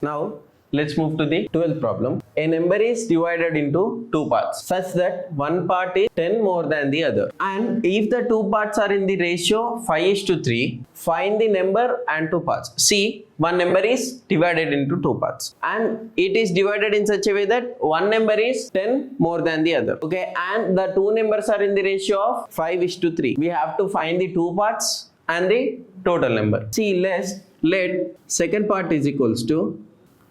Now let's move to the 12th problem. A number is divided into two parts such that one part is 10 more than the other. And if the two parts are in the ratio 5:3, find the number and two parts. See, one number is divided into two parts and it is divided in such a way that one number is 10 more than the other. Okay, and the two numbers are in the ratio of 5:3. We have to find the two parts and the total number. See, let second part is equals to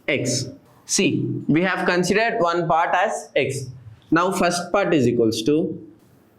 x. See, we have considered one part as x. Now first part is equals to,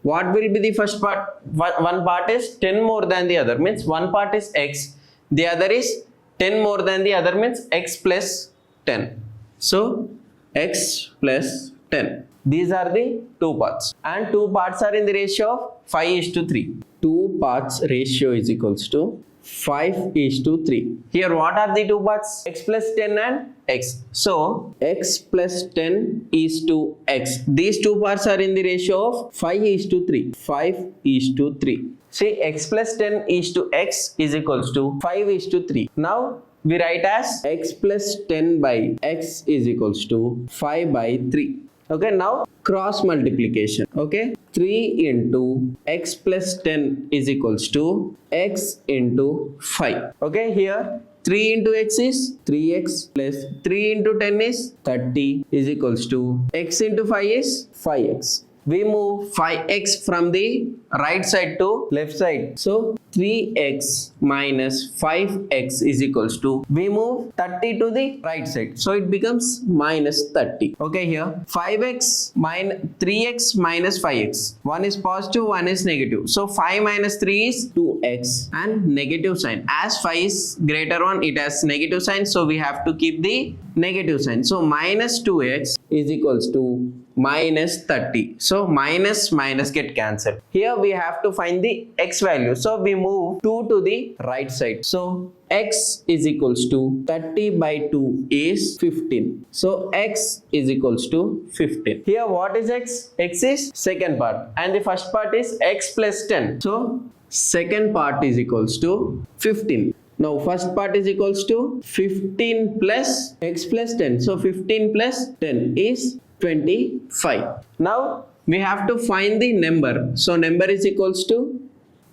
what will be the first part? One part is 10 more than the other, means one part is x, the other is 10 more than the other, means x plus 10. So x plus 10. These are the two parts and two parts are in the ratio of 5:3. Two parts ratio is equals to 5:3. Here what are the two parts? X plus 10 and x. So x plus 10 is to x. These two parts are in the ratio of 5:3. 5:3. See, x plus 10 is to x is equals to 5:3. Now we write as x plus 10 by x is equals to 5/3. Okay, now cross multiplication. Okay, 3 into x plus 10 is equals to x into 5. Okay, here 3 into x is 3x plus 3 into 10 is 30 is equals to x into 5 is 5x. We move 5x from the right side to left side. So 3x minus 5x is equals to, we move 30 to the right side. So it becomes minus 30. Okay, here 5x minus 3x minus 5x. One is positive, one is negative. So 5 minus 3 is 2x and negative sign. As 5 is greater one, it has negative sign. So we have to keep the negative sign. So minus 2x is equals to minus 30. So minus get cancelled. Here we have to find the x value. So we move 2 to the right side. So x is equals to 30 by 2 is 15. So x is equals to 15. Here what is x? X is second part and the first part is x plus 10. So second part is equals to 15. Now first part is equals to 15 plus x plus 10. So 15 plus 10 is 25. Now we have to find the number. So number is equals to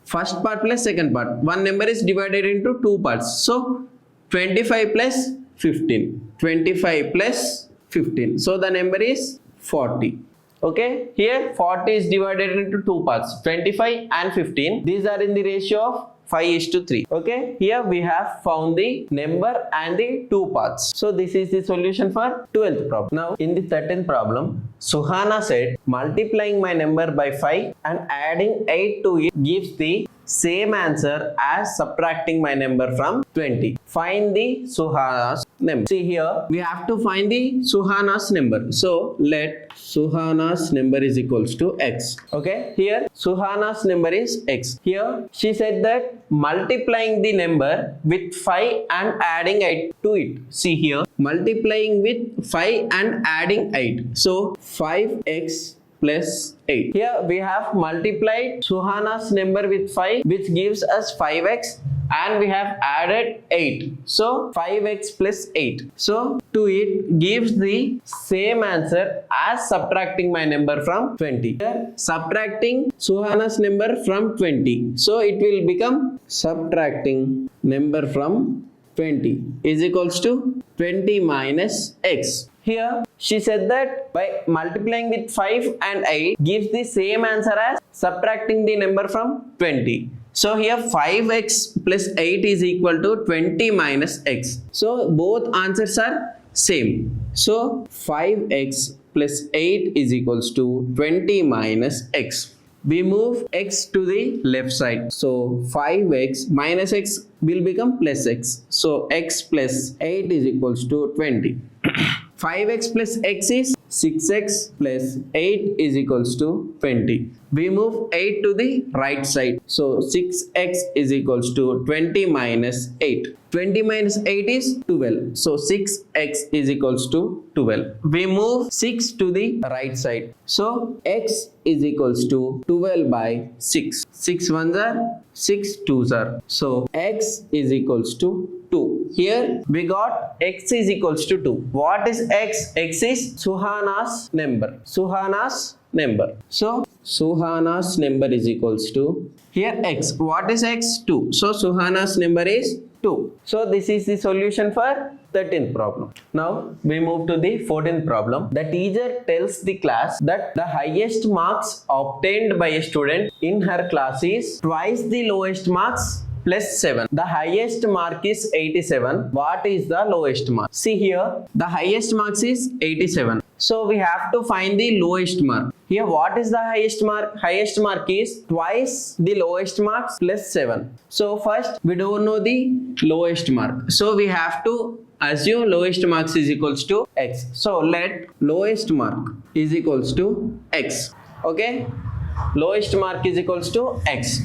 first part plus second part. One number is divided into two parts. So 25 plus 15. 25 plus 15. So the number is 40. Okay, here 40 is divided into two parts, 25 and 15. These are in the ratio of 5:3. Okay, here we have found the number and the two parts. So this is the solution for 12th problem. Now in the 13th problem, Suhana said multiplying my number by 5 and adding 8 to it gives the same answer as subtracting my number from 20. Find the Suhana's number. See, here we have to find the Suhana's number. So let Suhana's number is equals to x. Okay, here Suhana's number is x. Here she said that multiplying the number with 5 and adding 8 to it. See, here multiplying with 5 and adding 8. So 5x plus 8. Here we have multiplied Suhana's number with 5, which gives us 5x, and we have added 8. So 5x plus 8. So to it gives the same answer as subtracting my number from 20. Here subtracting Suhana's number from 20. So it will become subtracting number from 20 is equals to 20 minus x. Here she said that by multiplying with 5 and 8 gives the same answer as subtracting the number from 20. So here 5x plus 8 is equal to 20 minus x. So both answers are same. So 5x plus 8 is equals to 20 minus x. We move x to the left side. So 5x minus x will become plus x. So x plus 8 is equals to 20. 5x plus x is 6x plus 8 is equals to 20. We move 8 to the right side. So 6x is equals to 20 minus 8. 20 minus 8 is 12. So 6x is equals to 12. We move 6 to the right side. So x is equals to 12 by 6. 6 ones are 6 twos are. So x is equals to 2. Here we got x is equals to 2. What is x? X is Suhana's number. Suhana's number. So Suhana's number is equals to, here x. What is x? 2. So Suhana's number is 2. So this is the solution for 13th problem. Now we move to the 14th problem. The teacher tells the class that the highest marks obtained by a student in her class is twice the lowest marks plus 7. The highest mark is 87. What is the lowest mark? See here, the highest marks is 87. So we have to find the lowest mark. Here what is the highest mark? Highest mark is twice the lowest marks plus 7. So first we don't know the lowest mark. So we have to assume lowest marks is equals to x. So let lowest mark is equals to x. Okay. Lowest mark is equals to x.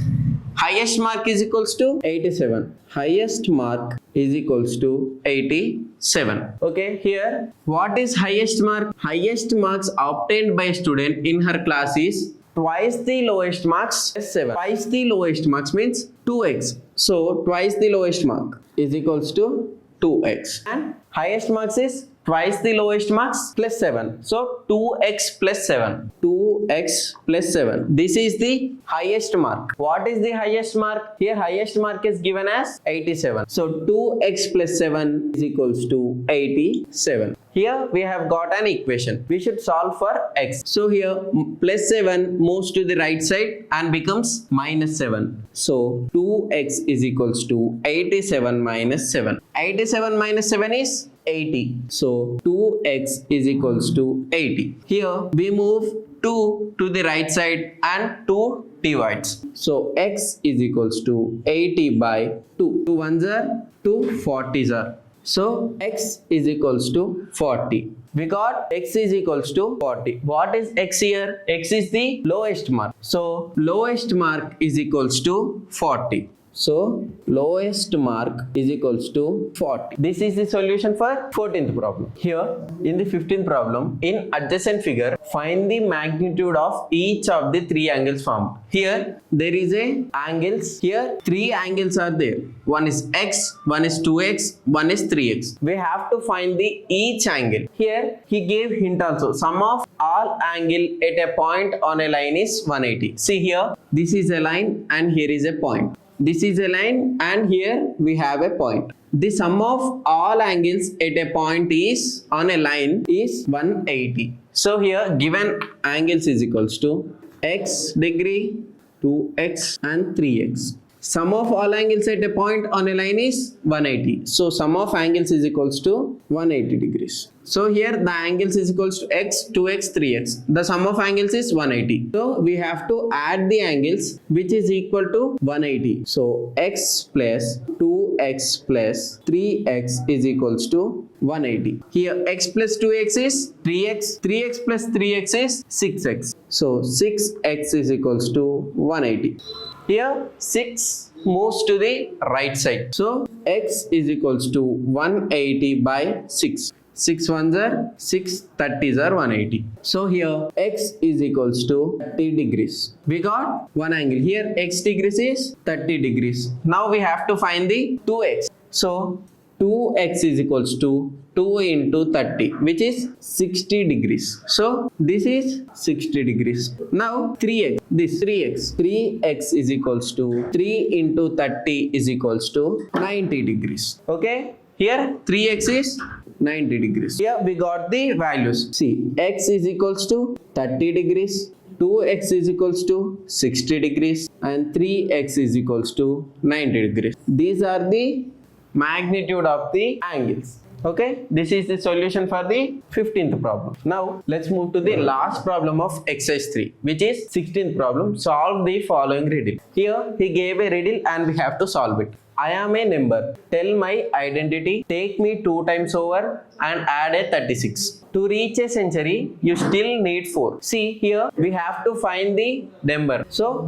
Highest mark is equals to 87. Highest mark is equals to 87. Okay, here what is highest mark? Highest marks obtained by a student in her class is twice the lowest marks plus 7. Twice the lowest marks means 2x. So twice the lowest mark is equals to 2x. And highest marks is twice the lowest marks plus 7. So 2x plus 7. 2x plus 7. This is the highest mark. What is the highest mark? Here highest mark is given as 87. So 2x plus 7 is equals to 87. Here we have got an equation. We should solve for x. So here plus 7 moves to the right side and becomes minus 7. So 2x is equals to 87 minus 7. 87 minus 7 is 80. So 2x is equals to 80. Here we move 2 to the right side and 2 divides. So x is equals to 80 by 2. 2 ones are 2 40s are. So x is equals to 40. We got x is equals to 40. What is x here? X is the lowest mark. So lowest mark is equals to 40. So lowest mark is equals to 40. This is the solution for 14th problem. Here in the 15th problem, in adjacent figure, find the magnitude of each of the three angles formed. Here there is a angles. Here three angles are there. One is x, one is 2x, one is 3x. We have to find the each angle. Here he gave hint also. Sum of all angle at a point on a line is 180. See here, this is a line and here is a point. This is a line and here we have a point. The sum of all angles at a point is on a line is 180. So here given angles is equals to x degree, 2x and 3x. Sum of all angles at a point on a line is 180. So sum of angles is equals to 180 degrees. So here the angles is equals to x, 2x, 3x. The sum of angles is 180. So we have to add the angles which is equal to 180. So x plus 2x plus 3x is equals to 180. Here x plus 2x is 3x. 3x plus 3x is 6x. So 6x is equals to 180. Here 6 moves to the right side. So x is equals to 180 by 6. 6 ones are 6 30s are 180. So here x is equals to 30 degrees. We got one angle. Here x degrees is 30 degrees. Now we have to find the 2x. So 2x is equals to 2 into 30 which is 60 degrees. So this is 60 degrees. Now 3x, this 3x. 3x is equals to 3 into 30 is equals to 90 degrees. Okay. Here 3x is 90 degrees. Here we got the values. See, x is equals to 30 degrees, 2x is equals to 60 degrees and 3x is equals to 90 degrees. These are the magnitude of the angles. Okay, this is the solution for the 15th problem. Now let's move to the last problem of exercise 3, which is 16th problem. Solve the following riddle. Here he gave a riddle and we have to solve it. I am a number. Tell my identity. Take me 2 times over and add a 36. To reach a century, you still need 4. See here, we have to find the number. So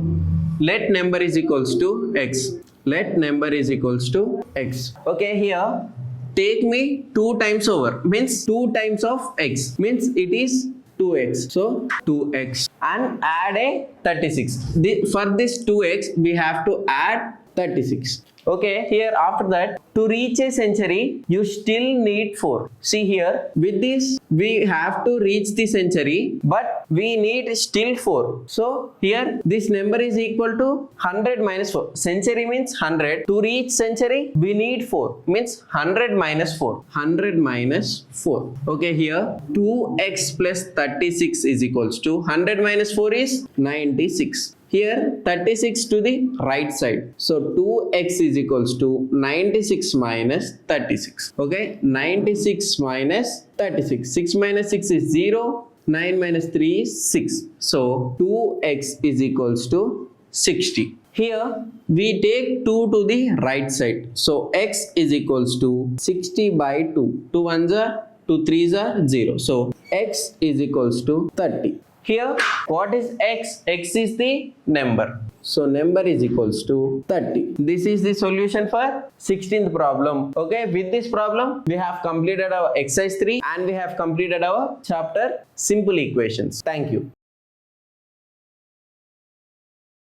let number is equals to x. Let number is equals to x. Okay, here take me 2 times over means 2 times of x means it is 2x. So 2x and add a 36. For this 2x we have to add 36. Okay, here after that, to reach a century you still need 4. See here, with this we have to reach the century but we need still 4. So here this number is equal to 100 minus 4. Century means 100. To reach century we need 4 means 100 minus 4. 100 minus 4. Okay, here 2x plus 36 is equals to 100 minus 4 is 96. Here 36 to the right side. So 2x is equals to 96 minus 36. Okay, 96 minus 36. 6 minus 6 is 0. 9 minus 3 is 6. So 2x is equals to 60. Here we take 2 to the right side. So x is equals to 60 by 2. 2 ones are 2 threes are 0. So x is equals to 30. Here, what is x? X is the number. So, number is equals to 30. This is the solution for 16th problem. Okay, with this problem, we have completed our exercise 3 and we have completed our chapter simple equations. Thank you.